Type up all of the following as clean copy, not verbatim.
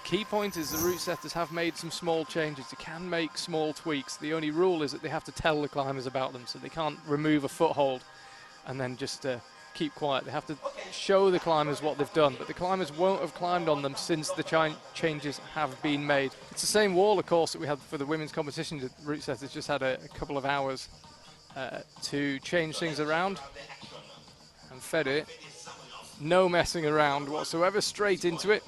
the key point is the route setters have made some small changes. They can make small tweaks. The only rule is that they have to tell the climbers about them, so they can't remove a foothold and then just keep quiet. They have to show the climbers what they've done, but the climbers won't have climbed on them since the changes have been made. It's the same wall, of course, that we had for the women's competition. The route setters just had a couple of hours to change things around. And Fedir, no messing around whatsoever, straight into it.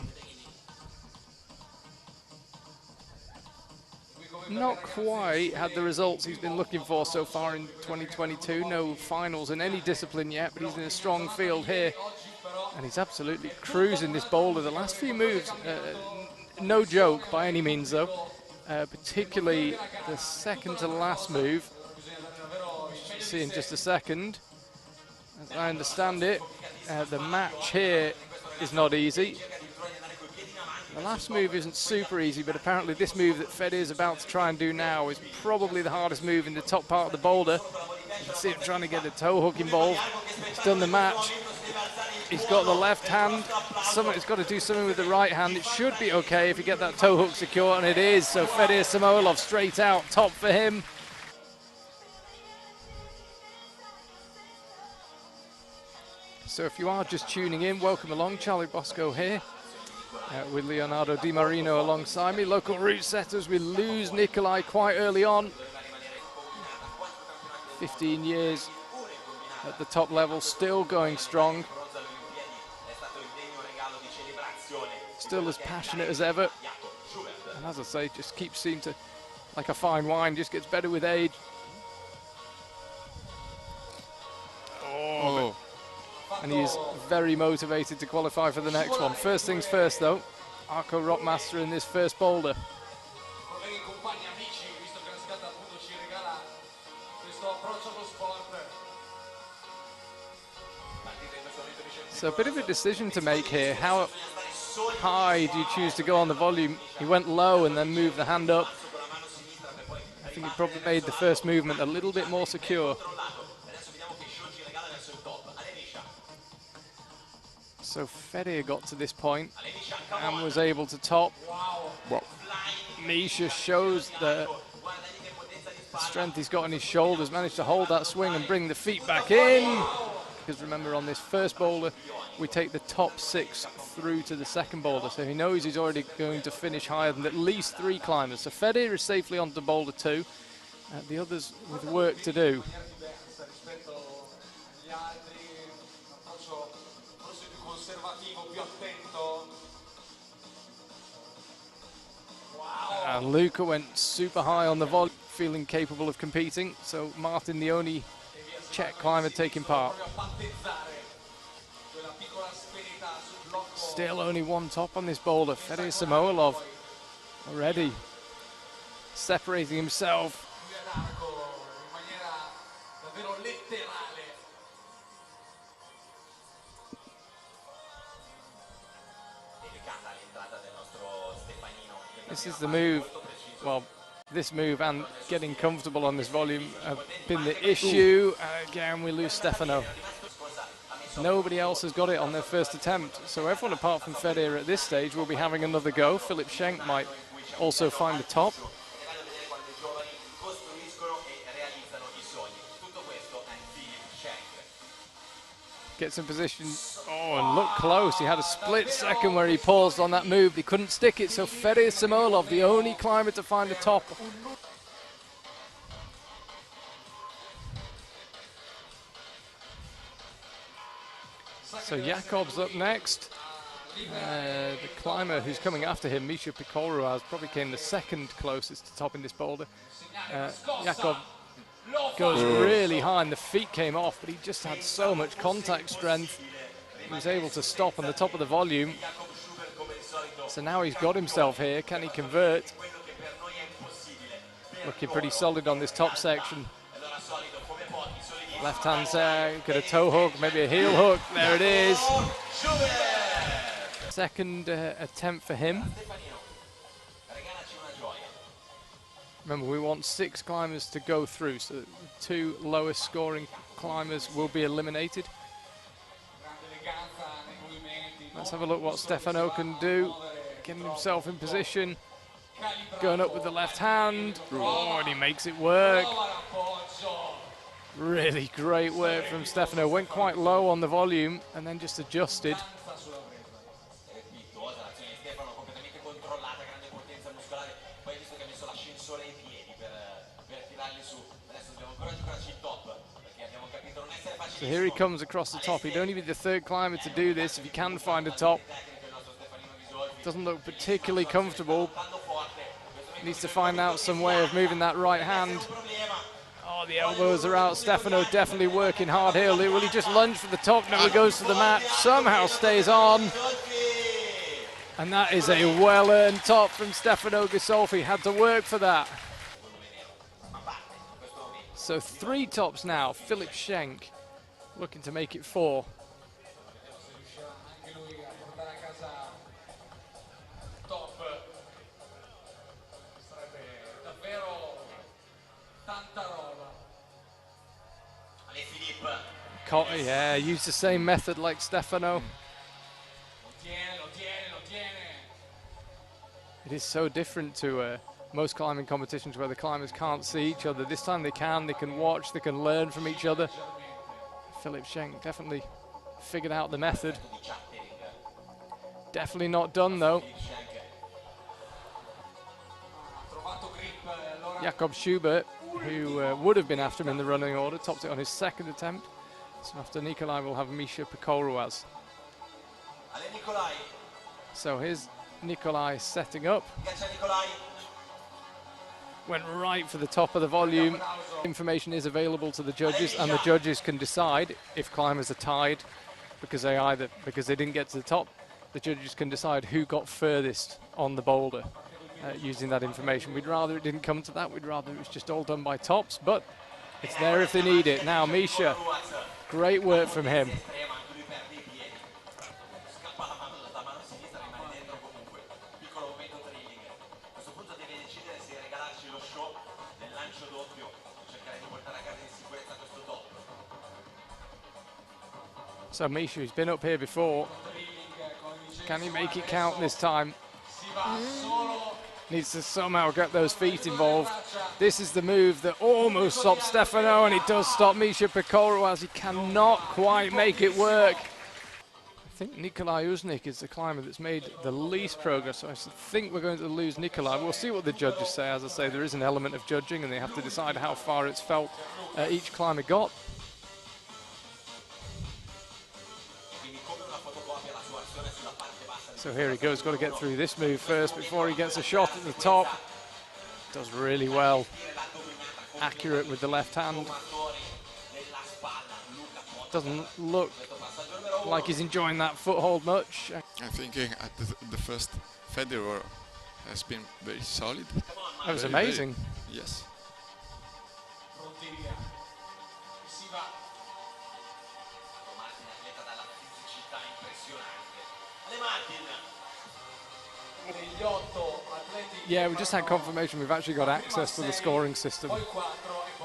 Not quite had the results he's been looking for so far in 2022. No finals in any discipline yet, but he's in a strong field here. And he's absolutely cruising this boulder. The last few moves, no joke by any means though. Particularly the second to last move. See in just a second. As I understand it, the match here is not easy. The last move isn't super easy, but apparently this move that Fedir is about to try and do now is probably the hardest move in the top part of the boulder. You can see him trying to get the toe hook involved. He's done the match. He's got the left hand. He's got to do something with the right hand. It should be okay if you get that toe hook secure, and it is. So Fedir Samoilov straight out, top for him. So if you are just tuning in, welcome along. Charlie Boscoe here. With Leonardo Di Marino alongside me. Local route setters, we lose Nicolai quite early on. 15 years at the top level, still going strong. Still as passionate as ever. And as I say, just keeps seeming to, like a fine wine, just gets better with age. Oh. And he is very motivated to qualify for the next one. First things first though, Arco Rockmaster in this first boulder. So a bit of a decision to make here. How high do you choose to go on the volume? He went low and then moved the hand up. I think he probably made the first movement a little bit more secure. So Fedir got to this point and was able to top. Misha shows the strength he's got on his shoulders, managed to hold that swing and bring the feet back in. Because remember, on this first boulder, we take the top 6 through to the second boulder. So he knows he's already going to finish higher than at least 3 climbers. So Fedir is safely onto boulder 2. The others with work to do. And Luka went super high on the volume, feeling capable of competing. So Martin, the only Czech climber taking part. Still only one top on this boulder. Fedir Samoilov already separating himself. This is the move. Well, this move and getting comfortable on this volume have been the issue. Again, we lose Stefano. Nobody else has got it on their first attempt. So everyone apart from Fedir at this stage will be having another go. Filip Schenk might also find the top. Gets in position. Oh, and look close. He had a split second where he paused on that move. He couldn't stick it. So Fedir Samoilov, the only climber to find the top. So Jakob's up next. The climber who's coming after him, Misha Piccolruaz, probably came the second closest to topping this boulder. Jakob goes really high and the feet came off, but he just had so much contact strength. He was able to stop on the top of the volume. So now he's got himself here. Can he convert? Looking pretty solid on this top section. Left hand side, got a toe hook, maybe a heel hook. There it is. Second attempt for him. Remember, we want 6 climbers to go through, so the 2 lowest scoring climbers will be eliminated. Let's have a look what Stefano can do. getting himself in position, going up with the left hand. Oh, and he makes it work. Really great work from Stefano. Went quite low on the volume and then just adjusted. So here he comes across the top. He'd only be the third climber to do this if he can find a top. Doesn't look particularly comfortable. Needs to find out some way of moving that right hand. Oh, the elbows are out. Stefano definitely working hard here. Will he just lunge for the top? No, he goes to the mat. Somehow stays on. And that is a well-earned top from Stefano Ghisolfi. Had to work for that. So 3 tops now. Filip Schenk looking to make it 4. Yeah, use the same method like Stefano. It is so different to most climbing competitions where the climbers can't see each other. This time they can watch, they can learn from each other. Filip Schenk definitely figured out the method. Definitely not done though. Jakob Schubert, who would have been after him in the running order, topped it on his 2nd attempt. So after Nicolai, we'll have Misha Piccolruaz. So here's Nicolai setting up. Went right for the top of the volume. Information is available to the judges, and the judges can decide if climbers are tied because they didn't get to the top. The judges can decide who got furthest on the boulder using that information. We'd rather it didn't come to that. We'd rather it was just all done by tops, but it's there if they need it. Now Misha, great work from him. So Misha, who's been up here before, can he make it count this time? Needs to somehow get those feet involved. This is the move that almost stopped Stefano, and it does stop Misha Piccolruaz. He cannot quite make it work. I think Nicolai Uznik is the climber that's made the least progress, so I think we're going to lose Nicolai. We'll see what the judges say. As I say, there is an element of judging, and they have to decide how far it's felt each climber got. So here he goes, got to get through this move first before he gets a shot at the top. Does really well. Accurate with the left hand. Doesn't look like he's enjoying that foothold much. I'm thinking at the first Fedir has been very solid. That was amazing. Yes. Yeah, we just had confirmation we've actually got access to the scoring system.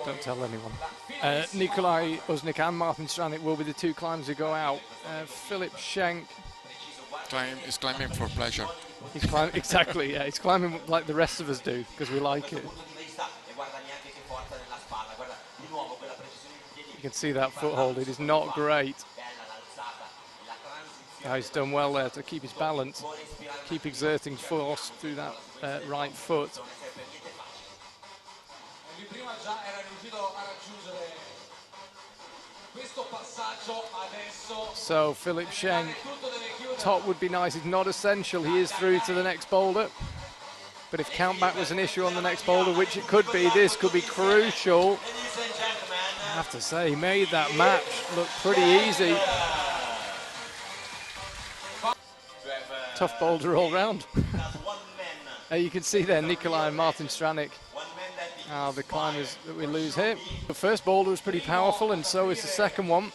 Don't tell anyone. Nicolai Uznik and Martin Stranik will be the 2 climbers who go out. Filip Schenk is climbing for pleasure. He's climbing, exactly, yeah. He's climbing like the rest of us do, because we like it. You can see that foothold, it is not great. He's done well there to keep his balance, keep exerting force through that right foot. So Filip Schenk, top would be nice, it's not essential, he is through to the next boulder. But if countback was an issue on the next boulder, which it could be, this could be crucial. I have to say, he made that match look pretty easy. Tough boulder all round. You can see there Nicolai and Martin Stranik are the climbers that we lose here. The first boulder was pretty powerful, and so is the second one.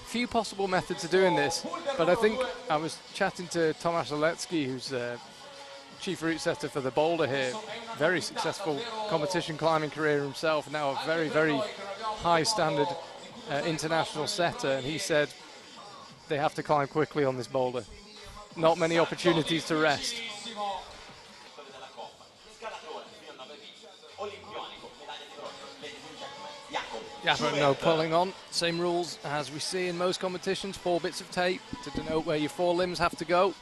Few possible methods of doing this, but I think I was chatting to Tomasz Olecki, who's chief route setter for the boulder here. Very successful competition climbing career himself, now a very, very high standard international setter, and he said they have to climb quickly on this boulder. not many opportunities to rest. Jakob, no pulling on. Same rules as we see in most competitions. 4 bits of tape to denote where your 4 limbs have to go.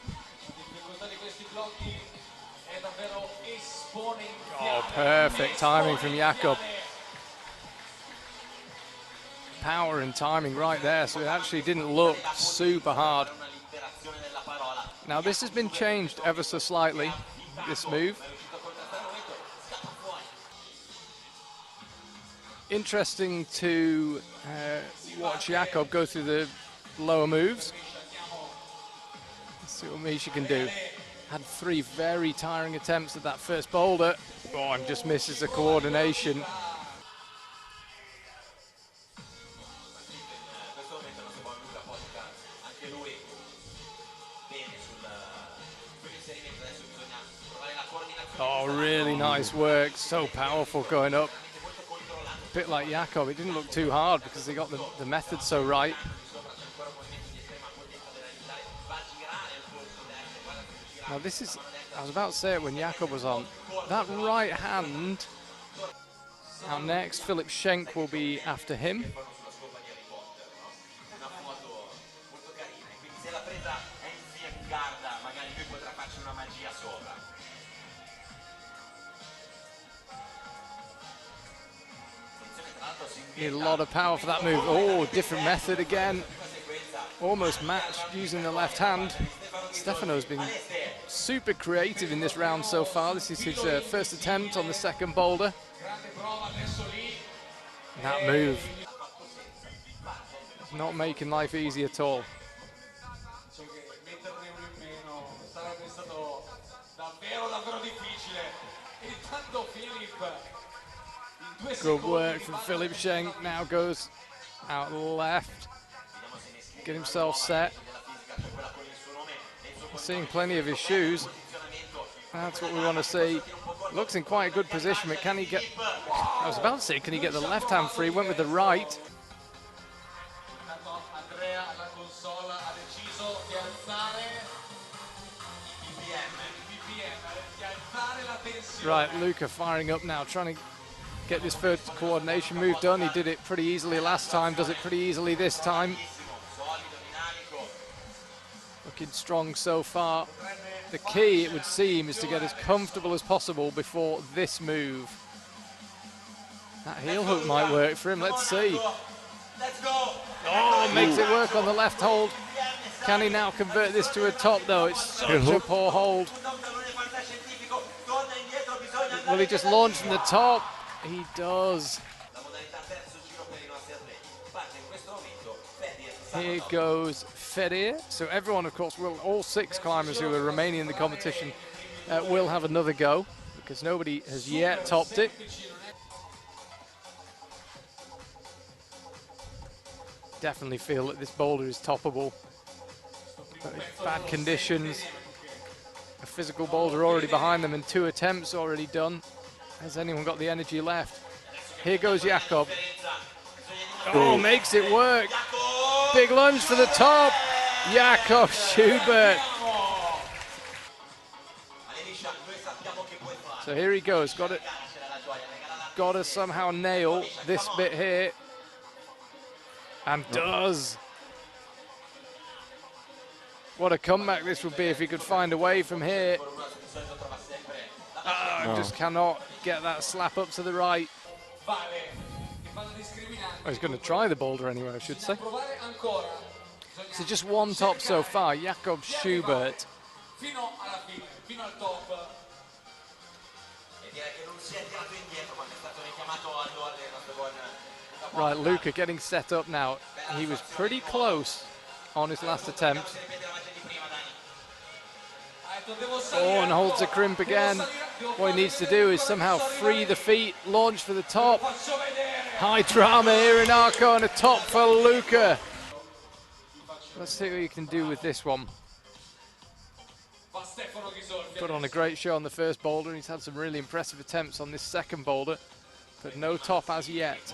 Oh, perfect timing from Jakob. Power and timing right there, so it actually didn't look super hard. Now this has been changed ever so slightly, this move. Interesting to watch Jakob go through the lower moves. Let's see what Misha can do. Had 3 very tiring attempts at that first boulder. Oh, and just misses the coordination. Oh, really nice work. So powerful going up. A bit like Jakob, it didn't look too hard because they got the method so right. Now this is, I was about to say it when Jakob was on, that right hand. Now next, Filip Schenk will be after him. Need a lot of power for that move. Oh, different method again. Almost matched using the left hand. Stefano's been super creative in this round so far. This is his first attempt on the second boulder. And that move, not making life easy at all. Good work from Filip Schenk. Now goes out left. Get himself set. Seeing plenty of his shoes. That's what we want to see. Looks in quite a good position, but can he get... I was about to say, can he get the left hand free? Went with the right. Right, Luka firing up now, trying to get this first coordination move done. He did it pretty easily last time, does it pretty easily this time. Looking strong so far. The key, it would seem, is to get as comfortable as possible before this move. That heel hook might work for him, let's see. Oh, makes it work on the left hold. Can he now convert this to a top though? It's such a poor hold. Will he just launch from the top? He does. Here goes Fedir. So everyone, of course, all 6 climbers who are remaining in the competition will have another go because nobody has yet topped it. Definitely feel that this boulder is toppable. Bad conditions. A physical boulder already behind them and 2 attempts already done. Has anyone got the energy left? Here goes Jakob. Oh, makes it work. Big lunge for the top. Jakob Schubert. So here he goes. Got to somehow nail this bit here. And does. What a comeback this would be if he could find a way from here. Just cannot get that slap up to the right. Oh, he's going to try the boulder anyway, I should say. So just 1 top so far, Jakob Schubert. Right, Luka getting set up now. He was pretty close on his last attempt. Oh, and holds a crimp again. What he needs to do is somehow free the feet, launch for the top. High drama here in Arco and a top for Luka. Let's see what he can do with this one. Put on a great show on the first boulder. He's had some really impressive attempts on this second boulder, but no top as yet.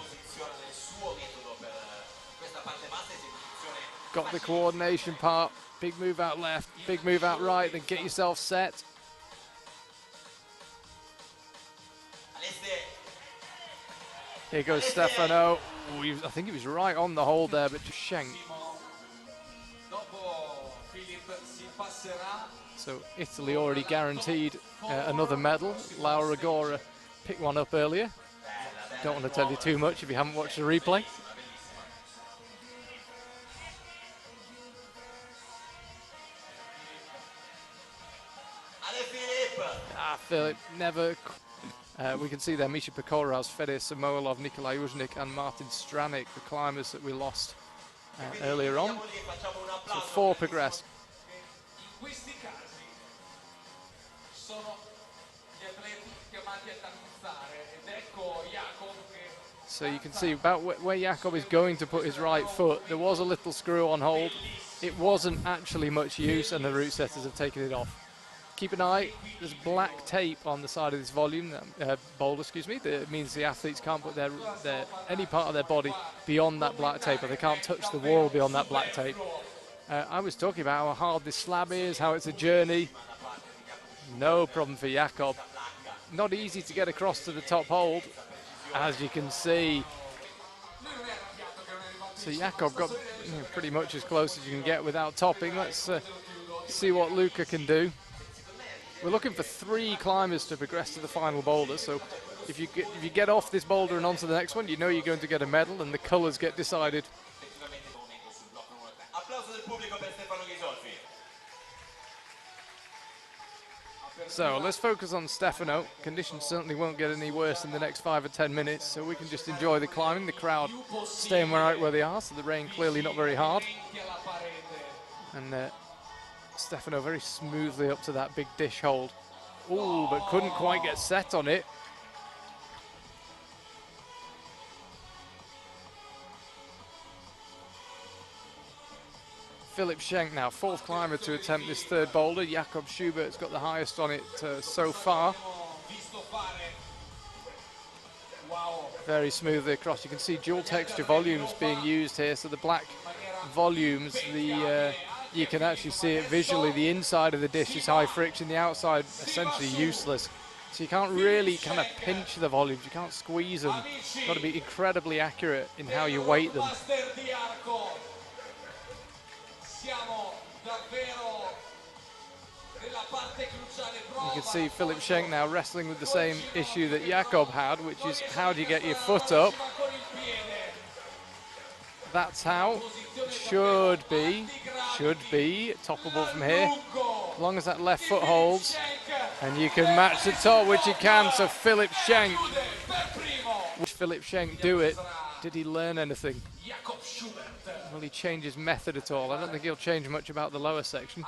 got the coordination part. Big move out left, big move out right, then get yourself set. Here goes Stefano. Ooh, I think he was right on the hold there, but just Schenk. So Italy already guaranteed another medal. Laura Gora picked one up earlier. Don't want to tell you too much if you haven't watched the replay. Filip never. We can see there Misha Piccolruaz, Fedir Samoilov, Nicolai Uznik and Martin Stranik, the climbers that we lost earlier on. So 4 progressed. So you can see about where Jakob is going to put his right foot. There was a little screw on hold. It wasn't actually much use and the route setters have taken it off. Keep an eye, there's black tape on the side of this boulder, excuse me. That means the athletes can't put any part of their body beyond that black tape, or they can't touch the wall beyond that black tape. I was talking about how hard this slab is, how it's a journey. No problem for Jakob. Not easy to get across to the top hold, as you can see. So Jakob got pretty much as close as you can get without topping. Let's see what Luka can do. We're looking for 3 climbers to progress to the final boulder, so if you get off this boulder and onto the next one, you know you're going to get a medal and the colours get decided. So let's focus on Stefano. Conditions certainly won't get any worse in the next 5 or 10 minutes, so we can just enjoy the climbing. The crowd staying right where they are, so the rain clearly not very hard. And Stefano very smoothly up to that big dish hold. Ooh, but couldn't quite get set on it. Filip Schenk now, 4th climber to attempt this 3rd boulder. Jakob Schubert's got the highest on it so far. Very smoothly across. You can see dual texture volumes being used here, so the black volumes, you can actually see it visually. The inside of the dish is high friction, the outside essentially useless. So you can't really kind of pinch the volumes, you can't squeeze them. You've got to be incredibly accurate in how you weight them. You can see Filip Schenk now wrestling with the same issue that Jakob had, which is how do you get your foot up? That's how. Should be toppable from here, as long as that left foot holds, and you can match the top, which you can. So Filip Schenk. Will Filip Schenk do it? Did he learn anything? Will he change his method at all? I don't think he'll change much about the lower section.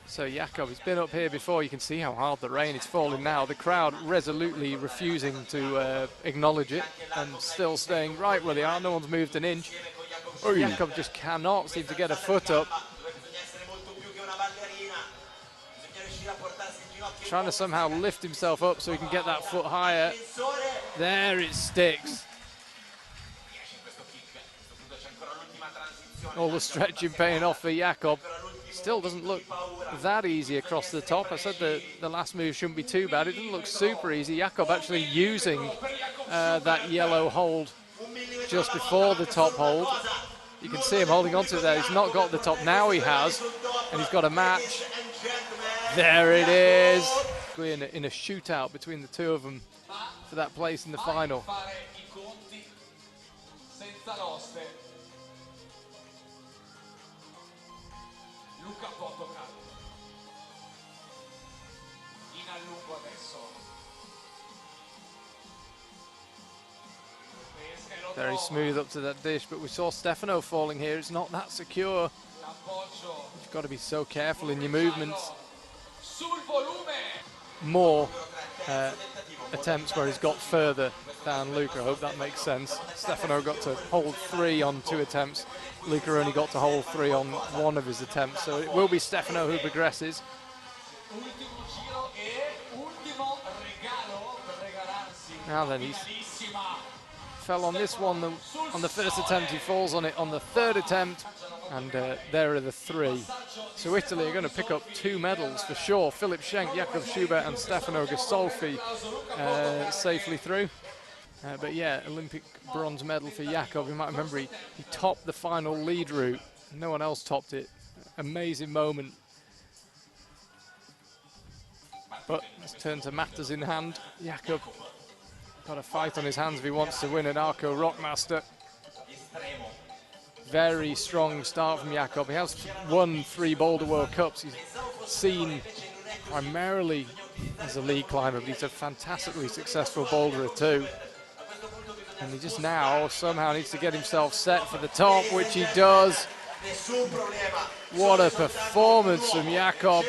So Jakob, he's been up here before. You can see how hard the rain is falling now. The crowd resolutely refusing to acknowledge it and still staying right where they are. No one's moved an inch. Jakob just cannot seem to get a foot up. Trying to somehow lift himself up so he can get that foot higher. There it sticks. All the stretching paying off for Jakob. Still doesn't look that easy across the top. I said the last move shouldn't be too bad. It doesn't look super easy. Jakob actually using that yellow hold just before the top hold. You can see him holding on to it there. He's not got the top. Now he has, and he's got a match. There it is. In a shootout between the two of them for that place in the final. Luka Potocar. Very smooth up to that dish, but we saw Stefano falling here. It's not that secure. You've got to be so careful in your movements. More attempts where he's got further. down Luka. I hope that makes sense. Stefano got to hold 3 on 2 attempts. Luka only got to hold 3 on 1 of his attempts. So it will be Stefano who progresses. Now then, he's fell on this one on the first attempt. He falls on it on the 3rd attempt, and there are the 3. So Italy are going to pick up 2 medals for sure. Filip Schenk, Jakob Schubert and Stefano Ghisolfi safely through. But yeah, Olympic bronze medal for Jakob. You might remember he topped the final lead route. No one else topped it. Amazing moment. But let's turn to matters in hand. Jakob got a fight on his hands if he wants to win an Arco Rockmaster. Very strong start from Jakob. He has won 3 Boulder World Cups. He's seen primarily as a lead climber, but he's a fantastically successful boulderer too. And he just now somehow needs to get himself set for the top, which he does. What a performance from Jakob.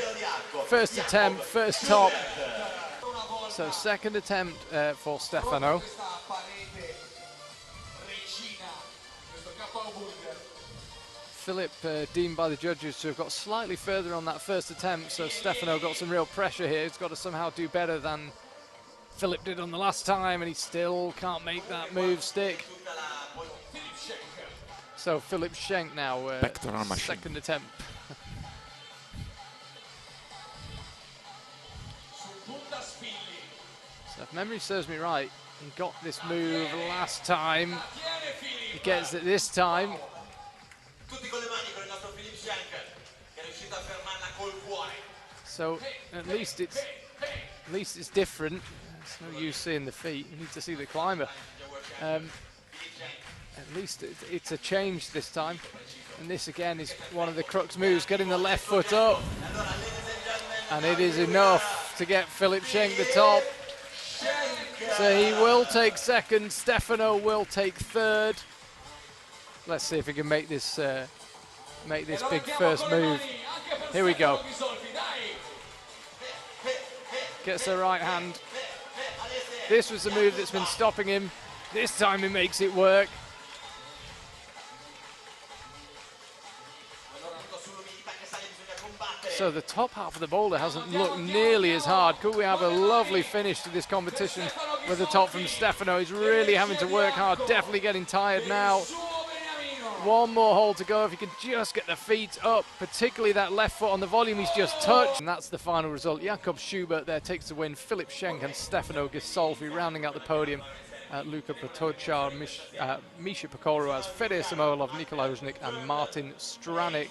First attempt, first top. So 2nd attempt for Stefano. Filip deemed by the judges to have got slightly further on that first attempt, so Stefano got some real pressure here. He's got to somehow do better than Filip did on the last time, and he still can't make that move stick. So Filip Schenk now, 2nd attempt. So if memory serves me right, he got this move last time. He gets it this time. So at least it's different. It's no use seeing the feet. You need to see the climber. At least it's a change this time. And this again is one of the crux moves, getting the left foot up. And it is enough to get Filip Schenk the top. So he will take 2nd, Stefano will take 3rd. Let's see if he can make this big first move. Here we go. Gets the right hand. This was the move that's been stopping him. This time he makes it work. So the top half of the boulder hasn't looked nearly as hard. Could we have a lovely finish to this competition with the top from Stefano? He's really having to work hard, definitely getting tired now. 1 more hole to go if he can just get the feet up, particularly that left foot on the volume he's just touched. And that's the final result. Jakob Schubert there takes the win. Filip Schenk and Stefano Ghisolfi rounding out the podium. Luka Potocar, Piccolruaz, Fedir Samoilov, Nicolai Uznik and Martin Stranik.